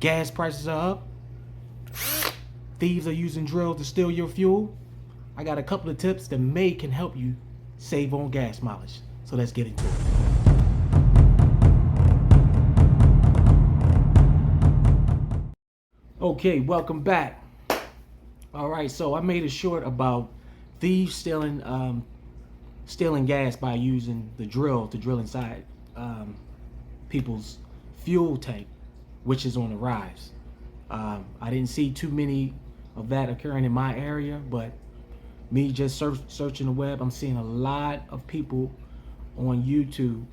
gas prices are up, thieves are using drills to steal your fuel. I got a couple of tips that can help you save on gas mileage. So let's get into it. Okay, welcome back. All right, so I made a short about thieves stealing gas by using the drill to drill inside people's fuel tank, which is on the rise. I didn't see too many of that occurring in my area, but me just searching the web, I'm seeing a lot of people on YouTube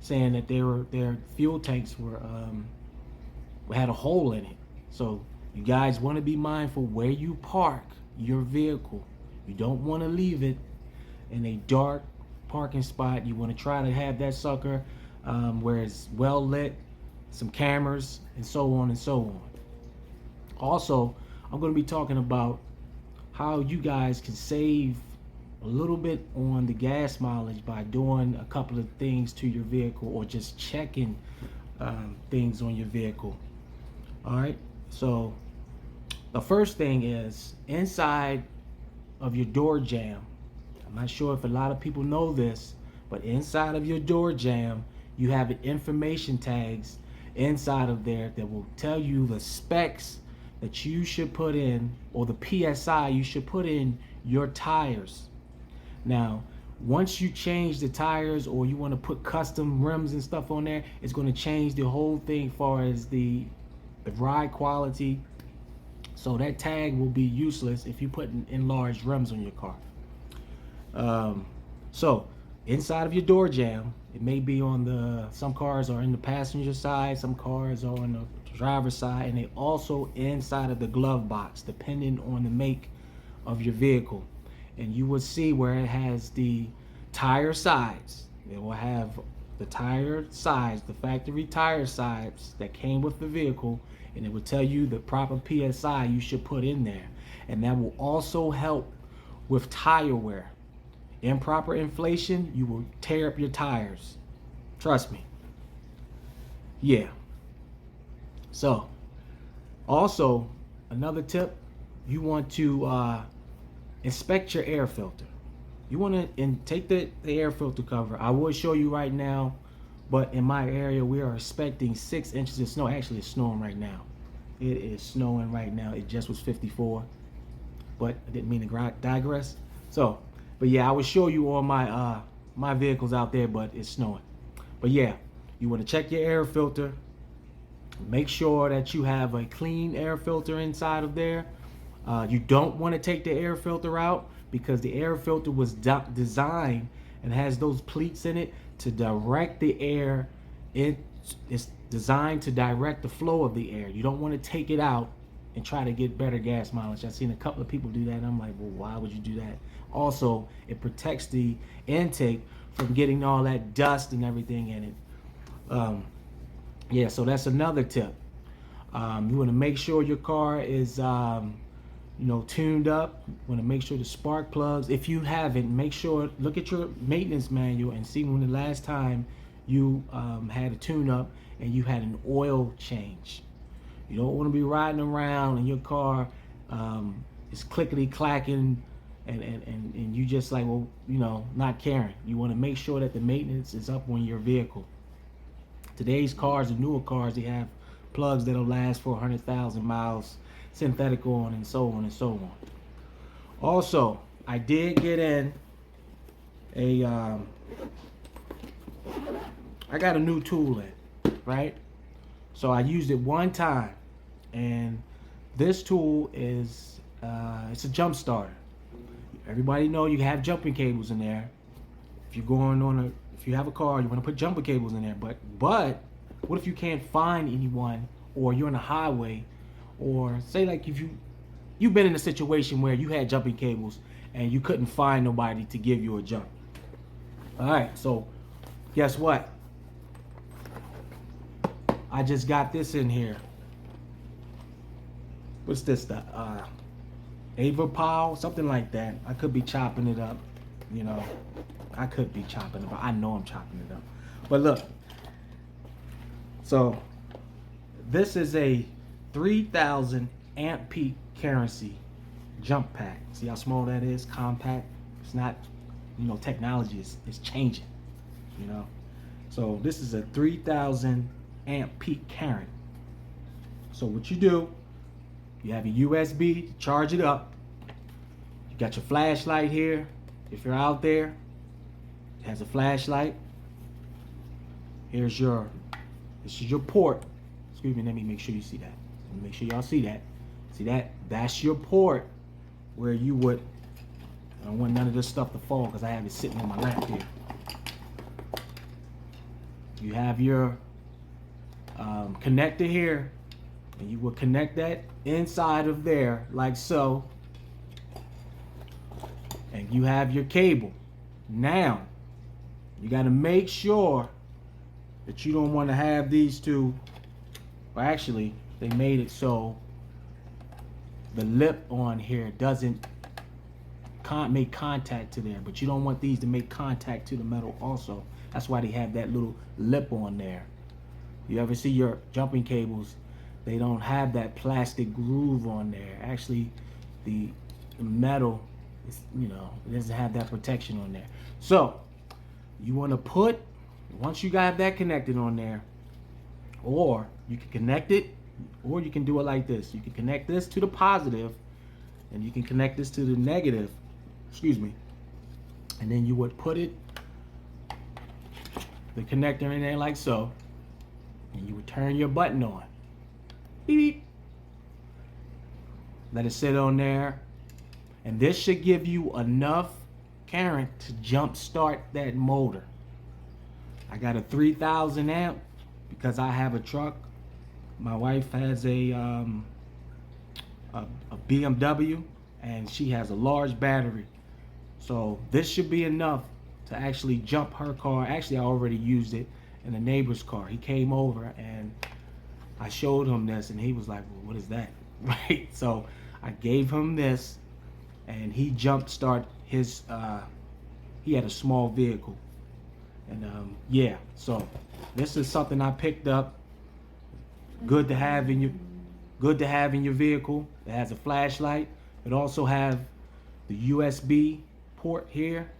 saying that their fuel tanks had a hole in it. So you guys want to be mindful where you park your vehicle. You don't want to leave it in a dark parking spot. You want to try to have that sucker where it's well lit, some cameras, and so on and so on. Also, I'm going to be talking about how you guys can save a little bit on the gas mileage by doing a couple of things to your vehicle, or just checking things on your vehicle. All right, so the first thing is inside of your door jamb. I'm not sure if a lot of people know this, but inside of your door jamb, you have information tags inside of there that will tell you the specs that you should put in, or the PSI you should put in your tires. Now, once you change the tires, or you want to put custom rims and stuff on there, it's going to change the whole thing as far as the ride quality. So that tag will be useless if you put enlarged rims on your car. So inside of your door jamb, it may be on some cars are in the passenger side, some cars are on the driver's side, and they also inside of the glove box, depending on the make of your vehicle. And you will see where it has the tire size. It will have the tire size, the factory tire size that came with the vehicle, and it will tell you the proper PSI you should put in there. And that will also help with tire wear. Improper inflation, you will tear up your tires. Trust me. Yeah. So, also, another tip, you want to inspect your air filter. You want to take the air filter cover. I will show you right now, but in my area, we are expecting 6 inches of snow. Actually, it's snowing right now. It is snowing right now. It just was 54, but I didn't mean to digress. So, but yeah, I will show you on my my vehicles out there, but it's snowing. But yeah, you want to check your air filter. Make sure that you have a clean air filter inside of there. You don't want to take the air filter out, because the air filter was designed and has those pleats in it to direct the air. It's designed to direct the flow of the air. You don't want to take it out and try to get better gas mileage. I've seen a couple of people do that, and I'm like, well, why would you do that? Also, it protects the intake from getting all that dust and everything in it. Yeah, so that's another tip. You want to make sure your car is tuned up. You want to make sure the spark plugs, if you haven't, make sure, look at your maintenance manual and see when the last time you had a tune up and you had an oil change. You don't want to be riding around and your car is clickety clacking and you just like, well, not caring. You want to make sure that the maintenance is up on your vehicle. Today's cars, the newer cars, they have plugs that'll last for 100,000 miles, synthetic on, and so on and so on. Also, I did get in I got a new tool in, right? So I used it one time, and this tool is it's a jump starter. Everybody know you have jumping cables in there. If you're going on if you have a car, you want to put jumping cables in there. But what if you can't find anyone, or you're on a highway, or say like if you've been in a situation where you had jumping cables and you couldn't find nobody to give you a jump. All right, so guess what? I just got this in here. What's this? The Avapal, something like that. I could be chopping it up, I could be chopping it up. I know I'm chopping it up. But look, so this is a 3,000 amp peak currency jump pack. See how small that is? Compact. It's not, technology is changing, So this is a 3,000 amp peak current. So what you do, you have a USB to charge it up. You got your flashlight here. If you're out there, it has a flashlight. This is your port. Excuse me, let me make sure you see that. Let me make sure y'all see that. See that? That's your port where you would, I don't want none of this stuff to fall because I have it sitting on my lap here. You have your connector here, and you will connect that inside of there like so. And you have your cable. Now, you got to make sure that you don't want to have these two. Well, actually, they made it so the lip on here doesn't make contact to there, but you don't want these to make contact to the metal also. That's why they have that little lip on there. You ever see your jumping cables, they don't have that plastic groove on there. Actually, the metal is, it doesn't have that protection on there. So you want to put, once you got that connected on there, or you can connect it, or you can do it like this. You can connect this to the positive, and you can connect this to the negative, excuse me, and then you would put the connector in there like so, and you would turn your button on. Beep, beep. Let it sit on there, and this should give you enough current to jump start that motor. I got a 3,000 amp because I have a truck. My wife has a BMW, and she has a large battery. So this should be enough to actually jump her car. Actually, I already used it in a neighbor's car. He came over and I showed him this, and he was like, well, what is that? Right? So I gave him this, and he jump start his, he had a small vehicle. And yeah, so this is something I picked up. Good to have in your vehicle. It has a flashlight. It also have the USB port here.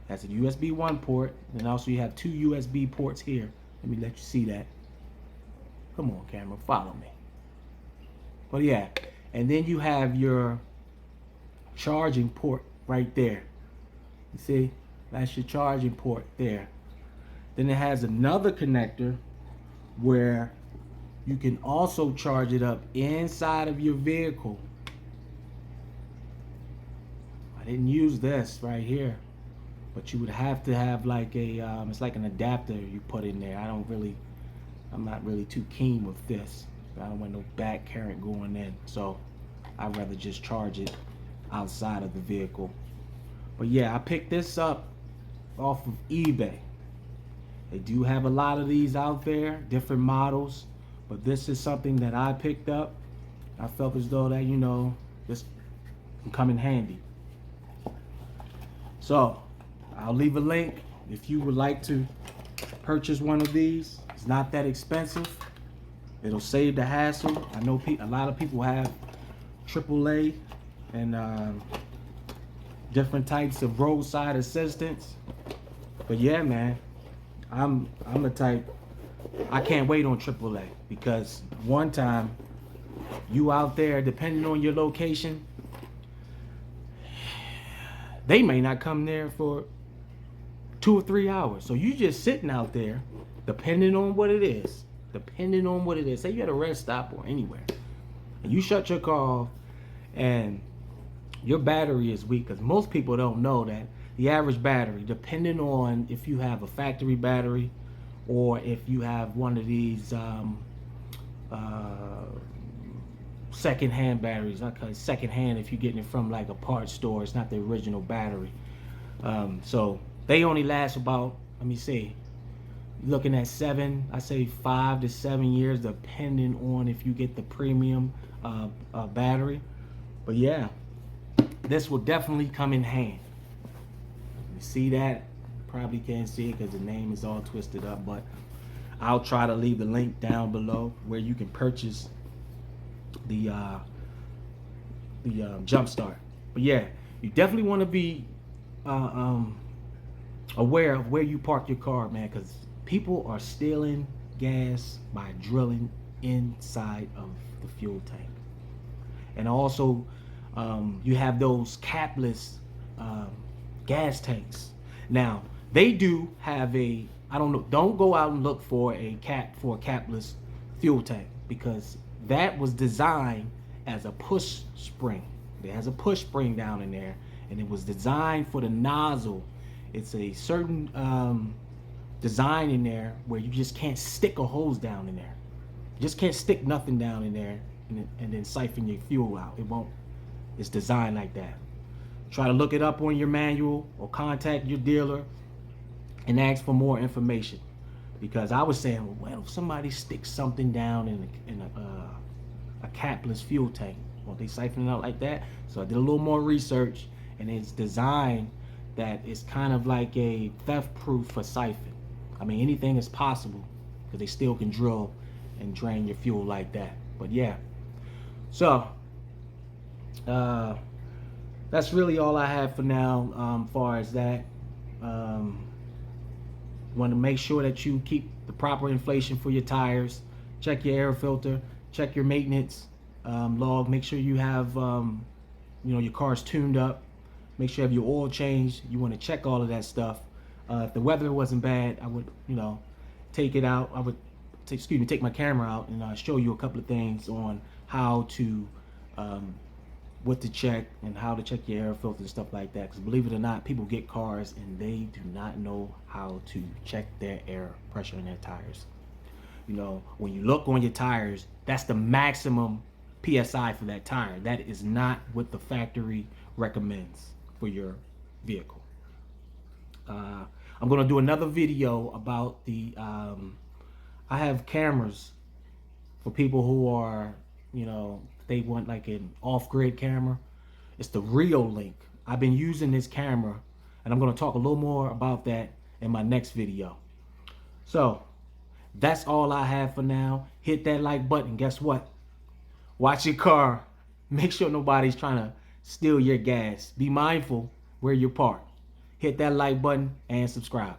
That's a USB 1 port, and also you have 2 USB ports here. Let me let you see that. Come on, camera, follow me. But yeah, and then you have your charging port right there. You see, that's your charging port there. Then it has another connector where you can also charge it up inside of your vehicle. I didn't use this right here, but you would have to have like a, it's like an adapter you put in there. I'm not really too keen with this. I don't want no back current going in, so I'd rather just charge it outside of the vehicle. But yeah, I picked this up off of eBay. They do have a lot of these out there, different models, but this is something that I picked up. I felt as though that, this can come in handy. So I'll leave a link if you would like to purchase one of these. It's not that expensive. It'll save the hassle. I know a lot of people have AAA and different types of roadside assistance. But yeah, man, I'm the type, I can't wait on AAA, because one time you out there, depending on your location, they may not come there for 2 or 3 hours. So you just sitting out there, depending on what it is. Say you're at a rest stop or anywhere, and you shut your car off and your battery is weak, because most people don't know that the average battery, depending on if you have a factory battery or if you have one of these second-hand batteries. Okay, second-hand if you're getting it from like a parts store. It's not the original battery. So they only last about, let me see, looking at 5 to 7 years, depending on if you get the premium battery. But yeah, this will definitely come in hand. You see that? Probably can't see it because the name is all twisted up, but I'll try to leave the link down below where you can purchase the jump start. But yeah, you definitely want to be aware of where you park your car, man, because people are stealing gas by drilling inside of the fuel tank. And also, you have those capless gas tanks. Now, they do have a, I don't know, don't go out and look for a capless fuel tank, because that was designed as a push spring. It has a push spring down in there, and it was designed for the nozzle. It's a certain design in there where you just can't stick a hose down in there. You just can't stick nothing down in there and then siphon your fuel out. It won't. It's designed like that. Try to look it up on your manual or contact your dealer and ask for more information. Because I was saying, well, if somebody sticks something down in a capless fuel tank, won't they siphon it out like that? So I did a little more research, and it's designed that it's kind of like a theft-proof for siphon. I mean, anything is possible, because they still can drill and drain your fuel like that. But yeah, so that's really all I have for now. Far as that, want to make sure that you keep the proper inflation for your tires. Check your air filter. Check your maintenance log. Make sure you have your car's tuned up. Make sure you have your oil changed. You want to check all of that stuff. If the weather wasn't bad, I would take it out. I would take my camera out and show you a couple of things on how to what to check and how to check your air filter and stuff like that. Because believe it or not, people get cars and they do not know how to check their air pressure in their tires. When you look on your tires, that's the maximum PSI for that tire. That is not what the factory recommends for your vehicle. I'm going to do another video about the I have cameras for people who are, they want like an off-grid camera. It's the Reolink. I've been using this camera, and I'm going to talk a little more about that in my next video. So that's all I have for now. Hit that like button. Guess what? Watch your car. Make sure nobody's trying to steal your gas. Be mindful where you park. Hit that like button and subscribe.